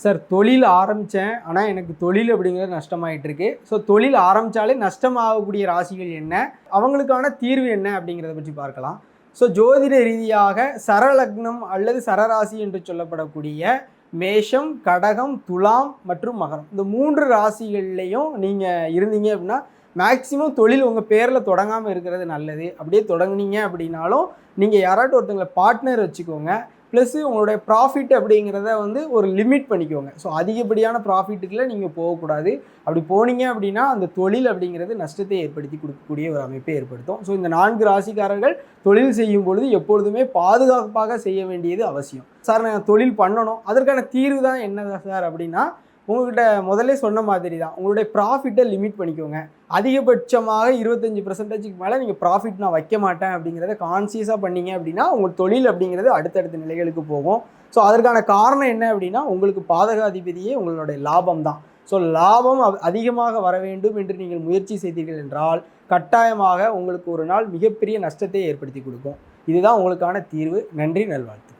Sir தொழில் ஆரம்பித்தேன், ஆனால் எனக்கு தொழில் அப்படிங்கிறது நஷ்டமாயிட்டு இருக்கு. ஸோ தொழில் ஆரம்பித்தாலே நஷ்டமாகக்கூடிய ராசிகள் என்ன, அவங்களுக்கான தீர்வு என்ன அப்படிங்கிறத பற்றி பார்க்கலாம். ஸோ ஜோதிட ரீதியாக சரலக்னம் அல்லது சரராசி என்று சொல்லப்படக்கூடிய மேஷம், கடகம், துலாம் மற்றும் மகரம், இந்த 3 ராசிகள்லையும் நீங்கள் இருந்தீங்க அப்படின்னா மேக்சிமம் தொழில் உங்கள் பேரில் தொடங்காமல் இருக்கிறது நல்லது. அப்படியே தொடங்குனீங்க அப்படின்னாலும் நீங்கள் யாராட்டும் ஒருத்தங்களை பார்ட்னர் வச்சுக்கோங்க. ப்ளஸ்ஸு உங்களுடைய ப்ராஃபிட் அப்படிங்கிறத ஒரு லிமிட் பண்ணிக்கோங்க. ஸோ அதிகப்படியான ப்ராஃபிட்டுக்குள்ள நீங்கள் போகக்கூடாது. அப்படி போனீங்க அப்படின்னா அந்த தொழில் அப்படிங்கிறது நஷ்டத்தை ஏற்படுத்தி கொடுக்கக்கூடிய ஒரு அமைப்பை ஏற்படுத்தும். ஸோ இந்த 4 ராசிக்காரர்கள் தொழில் செய்யும் பொழுது எப்பொழுதுமே பாதுகாப்பாக செய்ய வேண்டியது அவசியம். சார் நான் தொழில் பண்ணணும், அதற்கான தீர்வு தான் என்ன சார் அப்படின்னா, உங்கள்கிட்ட முதல்ல சொன்ன மாதிரி தான், உங்களுடைய ப்ராஃபிட்டை லிமிட் பண்ணிக்கோங்க. அதிகபட்சமாக 25% மேலே நீங்கள் ப்ராஃபிட் நான் வைக்க மாட்டேன் அப்படிங்கிறத கான்சியஸாக பண்ணீங்க அப்படின்னா உங்கள் தொழில் அப்படிங்கிறது அடுத்தடுத்த நிலைகளுக்கு போகும். ஸோ அதற்கான காரணம் என்ன அப்படின்னா, உங்களுக்கு பாதகாதிபதியே உங்களுடைய லாபம் தான். ஸோ லாபம் அதிகமாக வர வேண்டும் என்று நீங்கள் முயற்சி செய்தீர்கள் என்றால் கட்டாயமாக உங்களுக்கு ஒரு நாள் மிகப்பெரிய நஷ்டத்தை ஏற்படுத்தி கொடுக்கும். இதுதான் உங்களுக்கான தீர்வு. நன்றி, நல்வாழ்த்து.